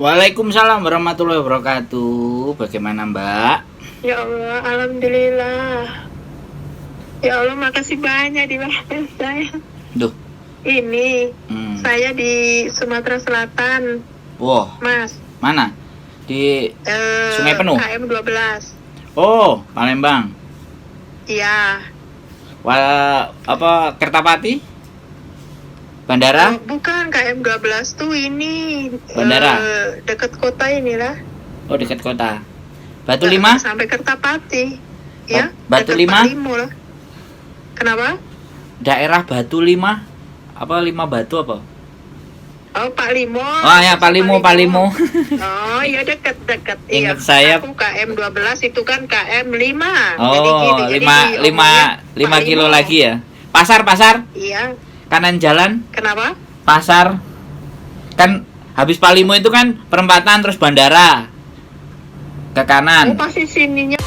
Waalaikumsalam warahmatullahi wabarakatuh. Bagaimana Mbak? Ya Allah, alhamdulillah. Ya Allah, makasih banyak di saya. Duh. Ini saya di Sumatera Selatan, Wah, Mas. mana? Di Sungai Penuh? KM 12. Oh, Palembang. Iya. Kertapati? Bandara? Bukan, KM 12 tuh ini Bandara? dekat kota inilah. Oh, dekat kota. Batu Lima? Sampai Kertapati. Ya, Batu dekat Lima? Pak Limo lah. Kenapa? Daerah Batu Lima? Apa Lima Batu apa? Oh, Pak Limo. Oh ya, Pak Limo. Oh, ya dekat-dekat. Ingat Iya. saya. Aku KM 12 itu kan KM 5. Oh, jadi 5 kilo Limo. lagi ya. Pasar. Iya. Kanan jalan. Kenapa? Pasar. Kan habis Palimo itu kan perempatan terus bandara. Ke kanan. Oh, pasti sininya.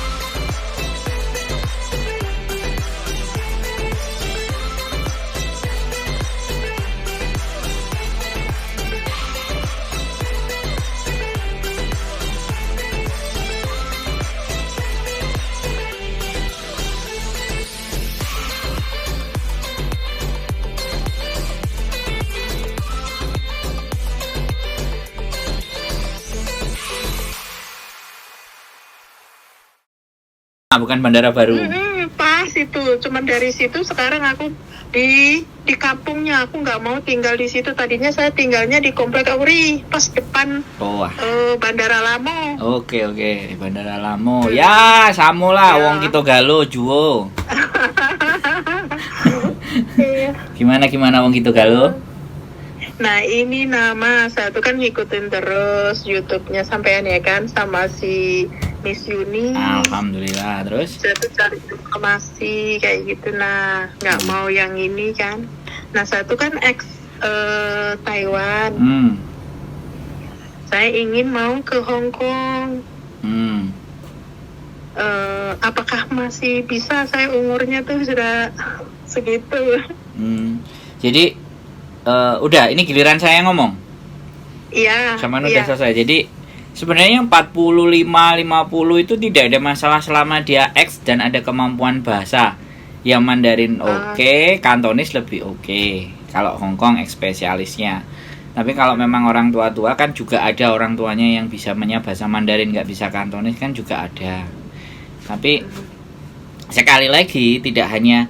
Bukan bandara baru. Pas itu. Cuman dari situ sekarang aku di kampungnya. Aku nggak mau tinggal di situ. Tadinya saya tinggalnya di Komplek Auri, pas depan Bandara Lamo. Oke, Bandara Lamo. Ya, samulah wong kita galo juwo. Gimana wong kita galo? Nah, ini nama saya tuh kan ngikutin terus YouTube-nya sampean ya kan, sama si Miss Yuni. Alhamdulillah. Terus saya tuh cari informasi kayak gitu, nah nggak mau yang ini kan. Nah, saya tuh kan Taiwan. Saya ingin mau ke Hong Kong. Apakah masih bisa? Saya umurnya tuh sudah segitu. Jadi udah, ini giliran saya ngomong. Iya. Sama udah selesai. Jadi sebenarnya 45-50 itu tidak ada masalah selama dia X dan ada kemampuan bahasa. Yang Mandarin oke, Kantonis lebih oke. Kalau Hong Kong spesialisnya. Tapi kalau memang orang tua-tua kan juga ada orang tuanya yang bisa bahasa Mandarin, nggak bisa Kantonis kan juga ada. Tapi sekali lagi tidak hanya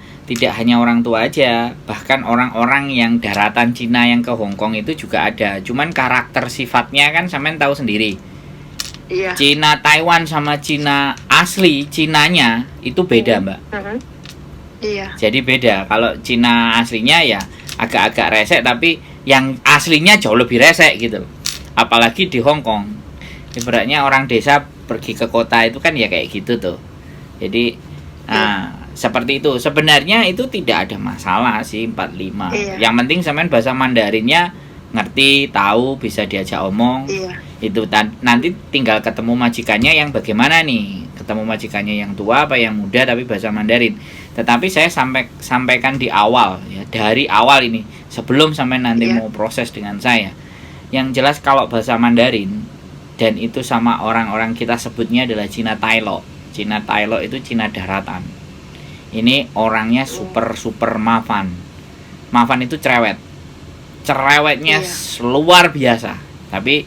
orang tua aja, bahkan orang-orang yang daratan Cina yang ke Hong Kong itu juga ada. Cuman karakter sifatnya kan sampean tahu sendiri. Iya. Cina Taiwan sama Cina asli, Cinanya itu beda, Mbak. Iya. Jadi beda. Kalau Cina aslinya ya agak-agak resek, tapi yang aslinya jauh lebih resek gitu. Apalagi di Hong Kong. Ibaratnya orang desa pergi ke kota itu kan ya kayak gitu tuh. Jadi seperti itu. Sebenarnya itu tidak ada masalah sih 45. Iya. Yang penting sampean bahasa Mandarinnya ngerti, tahu, bisa diajak omong. Iya. Itu nanti tinggal ketemu majikannya yang bagaimana nih. Ketemu majikannya yang tua apa yang muda tapi bahasa Mandarin. Tetapi saya sampaikan di awal ya, dari awal ini sebelum sampai nanti mau proses dengan saya. Yang jelas kalau bahasa Mandarin dan itu sama orang-orang kita sebutnya adalah Cina Tailok. Cina Tailok itu Cina daratan. Ini orangnya super Mafan. Mafan itu cerewetnya luar biasa. Tapi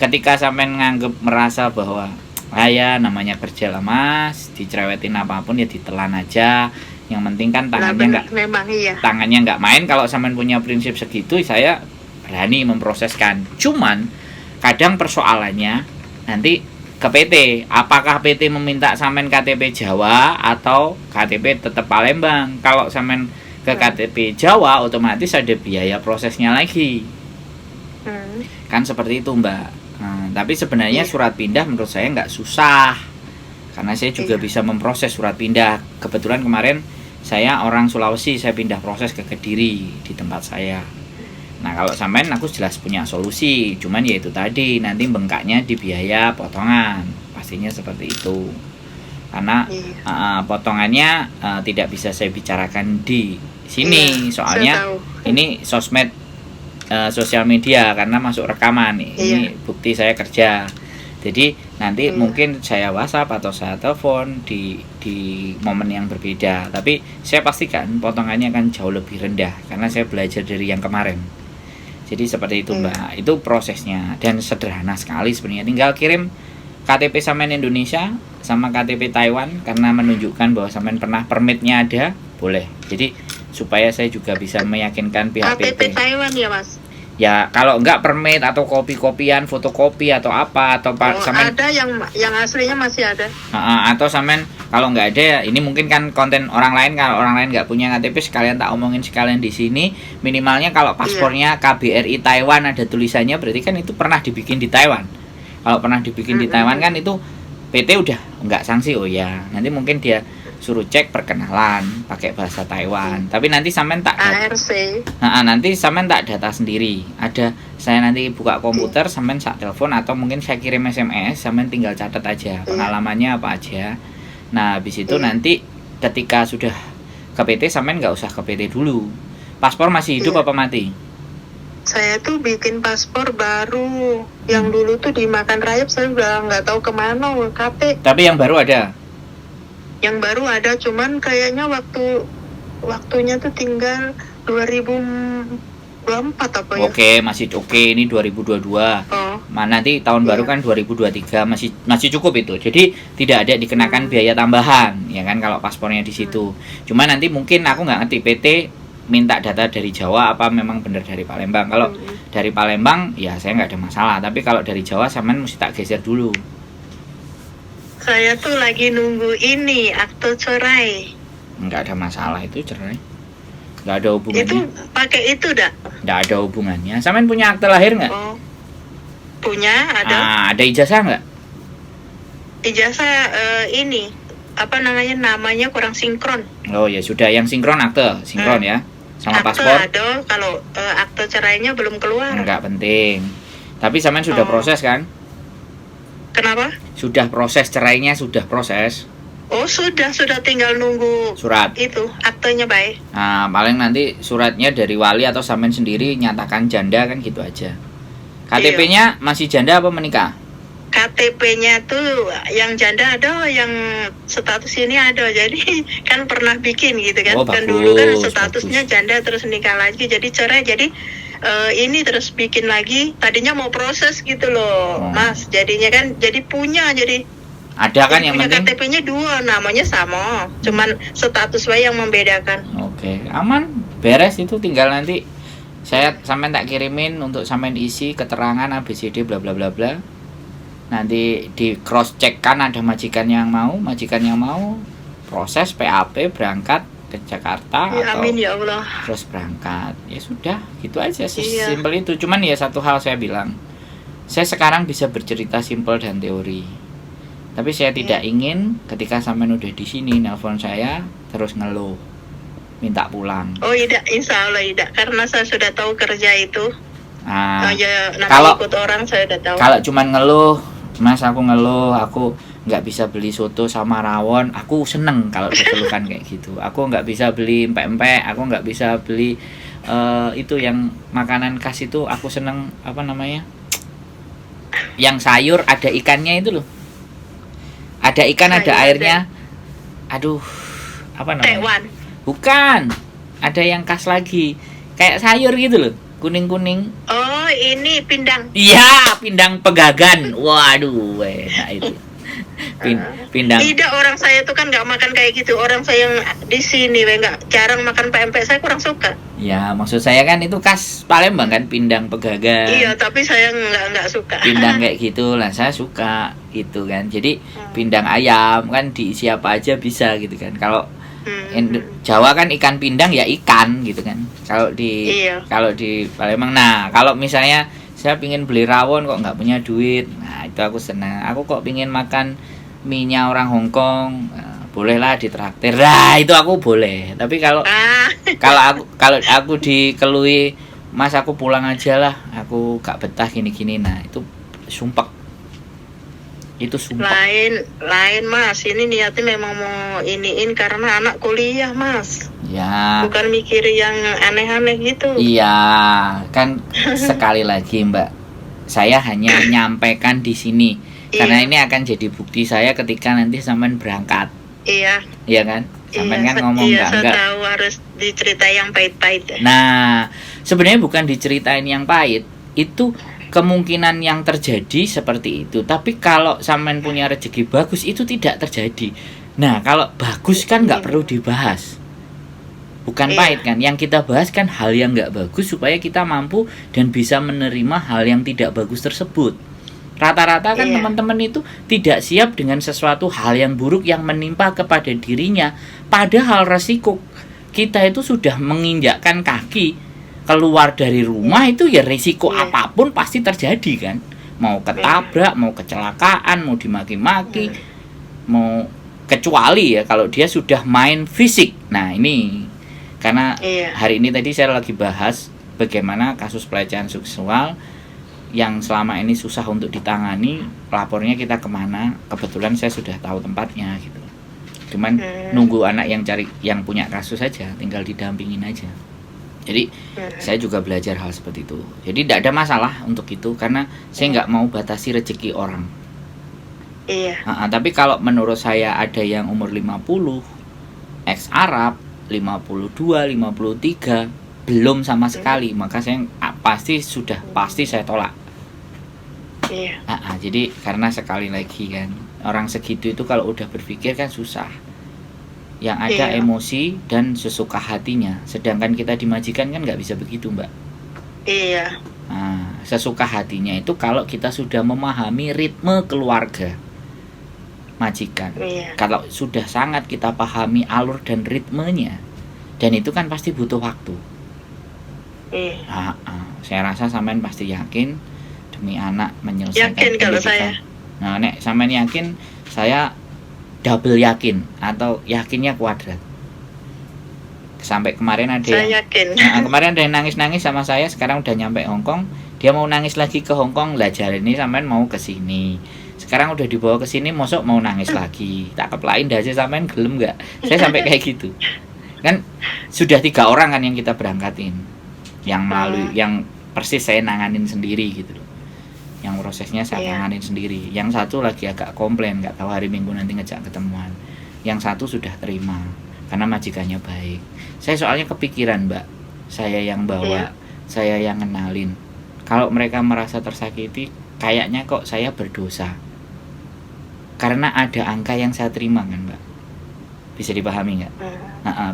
ketika sampai merasa bahwa namanya kerja lah mas, dicerewetin apapun ya ditelan aja. Yang penting kan tangannya nggak main. Kalau sampean punya prinsip segitu, saya berani memproseskan. Cuman kadang persoalannya nanti ke PT, apakah PT meminta sampean KTP Jawa atau KTP tetap Palembang? Kalau sampean ke KTP Jawa otomatis ada biaya prosesnya lagi. Kan seperti itu, Mbak. Tapi sebenarnya surat pindah menurut saya nggak susah. Karena saya juga bisa memproses surat pindah. Kebetulan kemarin saya orang Sulawesi, saya pindah proses ke Kediri di tempat saya. Nah kalau sampean aku jelas punya solusi, cuman ya itu tadi nanti bengkaknya di biaya potongan, pastinya seperti itu. Karena potongannya tidak bisa saya bicarakan di sini, soalnya ini sosmed sosial media karena masuk rekaman nih. Ini Iya. bukti saya kerja. Jadi nanti mungkin saya WhatsApp atau saya telepon di momen yang berbeda. Tapi saya pastikan potongannya akan jauh lebih rendah karena saya belajar dari yang kemarin. Jadi seperti itu Mbak. Itu prosesnya dan sederhana sekali sebenarnya. Tinggal kirim KTP sampean Indonesia sama KTP Taiwan karena menunjukkan bahwa sampean pernah permitnya ada, boleh. Jadi supaya saya juga bisa meyakinkan pihak KTP PT. Taiwan ya Mas? Ya kalau enggak permit atau kopi-kopian, fotokopi atau apa atau sampean Ada yang aslinya masih ada. atau sampean kalau nggak ada ya ini mungkin kan konten orang lain, kalau orang lain nggak punya KTP sekalian tak omongin sekalian di sini, minimalnya kalau paspornya KBRI Taiwan ada tulisannya berarti kan itu pernah dibikin di Taiwan. Kalau pernah dibikin di Taiwan kan itu PT udah nggak sanksi. Oh ya nanti mungkin dia suruh cek perkenalan pakai bahasa Taiwan, tapi nanti sampean tak ARC. nanti sampean tak data sendiri. Ada saya nanti buka komputer, sampean sak telepon atau mungkin saya kirim SMS, sampean tinggal catat aja pengalamannya apa aja. Nah, habis itu nanti ketika sudah ke PT sampean nggak usah ke PT dulu. Paspor masih hidup apa mati? Saya tuh bikin paspor baru. Yang dulu tuh dimakan rayap, saya udah nggak tahu kemana KP. Tapi yang baru ada. Yang baru ada, cuman kayaknya waktunya tuh tinggal 2024 apa ya? Oke, masih oke. Ini 2022. Oh. Nanti tahun baru kan 2023 masih cukup itu. Jadi tidak ada dikenakan biaya tambahan, ya kan kalau paspornya di situ. Cuma nanti mungkin aku nggak ngerti PT minta data dari Jawa apa memang benar dari Palembang. Kalau dari Palembang ya saya nggak ada masalah. Tapi kalau dari Jawa sampean mesti tak geser dulu. Saya tuh lagi nunggu ini akte cerai. Nggak ada masalah itu cerai. Nggak ada hubungannya. Itu pakai itu dak? Nggak ada hubungannya. Sampean punya akte lahir nggak? Oh. Punya ada. Ada ijazah nggak? Ijazah ini apa namanya kurang sinkron. Oh ya sudah, yang sinkron akte sinkron ya. Sama Akte paspor. ada, kalau akte cerainya belum keluar. Nggak penting. Tapi sampean sudah proses kan? Kenapa? Sudah proses cerainya, sudah proses. Oh sudah tinggal nunggu Surat. itu aktenya baik. Nah, paling nanti suratnya dari wali atau sampean sendiri nyatakan janda kan gitu aja. KTP-nya masih janda apa menikah? KTP-nya tuh yang janda ada, yang status ini ada. Jadi kan pernah bikin gitu kan. Oh, Dan bagus, dulu kan statusnya janda terus nikah lagi jadi cerai. Jadi ini terus bikin lagi. Tadinya mau proses gitu loh, Mas. Jadinya kan jadi punya ada kan yang punya penting. KTP-nya dua, namanya sama. Cuman status wae yang membedakan. Oke, aman, beres itu tinggal nanti saya sampean tak kirimin untuk sampean isi keterangan ABCD bla bla bla bla. Nanti di cross check kan ada majikan yang mau proses PAP berangkat ke Jakarta Ya, atau amin ya Allah. terus berangkat. Ya sudah, gitu aja Iya. simpel itu. Cuman ya satu hal saya bilang, saya sekarang bisa bercerita simpel dan teori. Tapi saya tidak ingin ketika sampean udah di sini nelpon saya terus ngeluh, minta pulang. Oh tidak, insya Allah tidak, karena saya sudah tahu kerja itu. Nah, Kalau ikut orang saya udah tahu. Kalau cuman ngeluh, Mas aku ngeluh, aku nggak bisa beli soto sama rawon, aku seneng kalau dikeluhkan kayak gitu. Aku nggak bisa beli empek-empek, aku nggak bisa beli itu yang makanan khas itu, aku seneng apa namanya? Yang sayur ada ikannya itu loh. Ada ikan, ada airnya. Aduh, apa namanya? Tewan. Bukan. Ada yang khas lagi. Kayak sayur gitu loh, kuning-kuning. Oh, ini pindang. Iya, pindang pegagan. Waduh, enak itu. Pindang. Tidak, orang saya tuh kan nggak makan kayak gitu. Orang saya yang di sini nggak jarang makan pempek, saya kurang suka. Ya, maksud saya kan itu khas Palembang kan, pindang pegagan. Iya, tapi saya nggak suka. Pindang kayak gitu lah, saya suka gitu kan. Jadi pindang ayam kan diisi apa aja bisa gitu kan. Kalau Jawa kan ikan pindang ya ikan gitu kan. Kalau di Palembang, nah kalau misalnya saya pingin beli rawon kok nggak punya duit, nah itu aku senang. Aku kok pingin makan mie-nya orang Hongkong, bolehlah ditraktir. Nah itu aku boleh. Tapi kalau kalau aku dikelui, Mas aku pulang aja lah, aku gak betah gini-gini, nah itu sumpek. Itu sumpah. Lain Mas, ini niatnya memang mau iniin karena anak kuliah Mas. Ya. Bukan mikir yang aneh-aneh gitu. Iya, kan sekali lagi Mbak, saya hanya nyampaikan di sini karena ini akan jadi bukti saya ketika nanti sampean berangkat. Iya. Iya kan? Sampean kan ngomong saya enggak. tahu harus diceritain yang pahit-pahit. Nah, sebenarnya bukan diceritain yang pahit, itu kemungkinan yang terjadi seperti itu. Tapi kalau sampean punya rezeki bagus itu tidak terjadi. Nah, kalau bagus kan nggak perlu dibahas. Bukan pahit kan, yang kita bahas kan hal yang nggak bagus supaya kita mampu dan bisa menerima hal yang tidak bagus tersebut. Rata-rata kan teman-teman itu tidak siap dengan sesuatu hal yang buruk yang menimpa kepada dirinya. Padahal resiko kita itu sudah menginjakkan kaki keluar dari rumah itu ya resiko apapun pasti terjadi kan. Mau ketabrak, mau kecelakaan, mau dimaki-maki, mau kecuali ya kalau dia sudah main fisik. Nah ini karena hari ini tadi saya lagi bahas bagaimana kasus pelecehan seksual yang selama ini susah untuk ditangani, lapornya kita kemana? Kebetulan saya sudah tahu tempatnya gitu. Cuman nunggu anak yang punya kasus saja, tinggal didampingin aja. Jadi saya juga belajar hal seperti itu. Jadi tidak ada masalah untuk itu karena saya nggak mau batasi rezeki orang. Tapi kalau menurut saya ada yang umur 50, ex Arab, 52, 53 belum sama sekali, maka saya pasti saya tolak. Jadi karena sekali lagi kan orang segitu itu kalau udah berpikir kan susah. Yang ada emosi dan sesuka hatinya. Sedangkan kita di majikan kan nggak bisa begitu Mbak. Sesuka hatinya itu kalau kita sudah memahami ritme keluarga majikan. Kalau sudah sangat kita pahami alur dan ritmenya, dan itu kan pasti butuh waktu. Saya rasa sampean pasti yakin demi anak menyelesaikan yakin pendidikan. Kalau saya. Nah, nek sampean yakin, saya double yakin atau yakinnya kuadrat. Sampai kemarin ada saya yakin. Kemarin ada yang nangis-nangis sama saya, sekarang udah nyampe Hongkong, dia mau nangis lagi ke Hongkong, lah jare ini sampean mau ke sini. Sekarang udah dibawa ke sini, mosok mau nangis lagi. Tak keplain dah sampean gelem enggak? Saya sampai kayak gitu. Kan sudah 3 orang kan yang kita berangkatin. Yang melalui yang persis saya nanganin sendiri gitu loh. Yang prosesnya saya nanganin sendiri. Yang satu lagi agak komplain, enggak tahu hari Minggu nanti ngejak ketemuan. Yang satu sudah terima karena majikannya baik. Saya soalnya kepikiran, Mbak. Saya yang bawa, saya yang kenalin. Kalau mereka merasa tersakiti, kayaknya kok saya berdosa. Karena ada angka yang saya terima kan Mbak. Bisa dipahami nggak?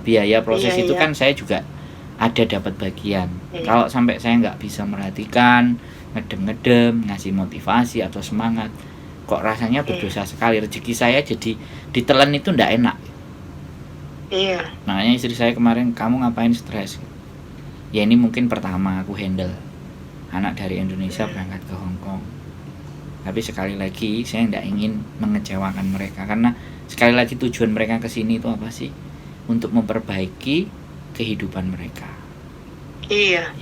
Biaya proses itu kan saya juga ada dapat bagian. Kalau sampai saya nggak bisa merhatikan, ngedem-ngedem, ngasih motivasi atau semangat, kok rasanya berdosa sekali. Rezeki saya jadi ditelan itu ndak enak. Makanya istri saya kemarin, kamu ngapain stres? Ya ini mungkin pertama aku handle anak dari Indonesia berangkat ke Hongkong. Tapi sekali lagi saya tidak ingin mengecewakan mereka karena sekali lagi tujuan mereka ke sini itu apa sih? Untuk memperbaiki kehidupan mereka. Ya,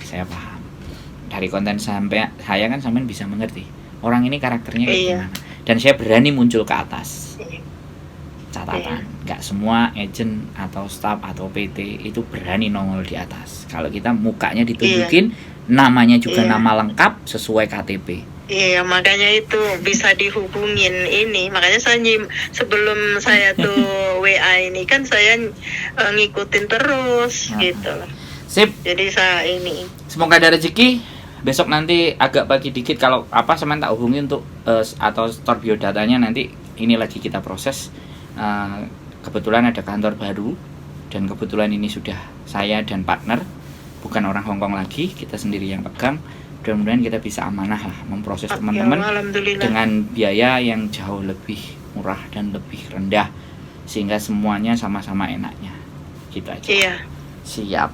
saya paham. Dari konten saya kan sampean bisa mengerti. Orang ini karakternya kayak gimana. Dan saya berani muncul ke atas. Catatan, nggak semua agent atau staff atau PT itu berani nongol di atas. Kalau kita mukanya ditunjukin, namanya juga nama lengkap sesuai KTP. Makanya itu bisa dihubungin ini. Makanya saya sebelum saya tuh WA ini kan saya ngikutin terus gitu. Sip. Jadi saya ini. Semoga ada rezeki. Besok nanti agak pagi dikit kalau apa semen tak hubungi untuk atau store biodatanya nanti ini lagi kita proses. Kebetulan ada kantor baru dan kebetulan ini sudah saya dan partner, bukan orang Hongkong lagi, kita sendiri yang pegang. Mudah-mudahan kita bisa amanah lah memproses teman-teman dengan biaya yang jauh lebih murah dan lebih rendah sehingga semuanya sama-sama enaknya. Gitu aja. Siap.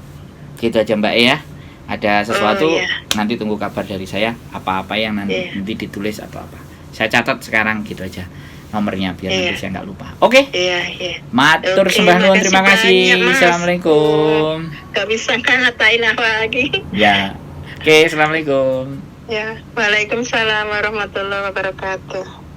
Gitu aja Mbak ya. Ada sesuatu nanti tunggu kabar dari saya, apa-apa yang nanti ditulis atau apa. Saya catat sekarang gitu aja nomornya biar nanti saya nggak lupa. Oke? Matur sembah nuwun, terima kasih. Assalamualaikum. Gak bisa ngatain apa lagi. Ya. Oke, assalamualaikum. Ya, waalaikumsalam warahmatullahi wabarakatuh.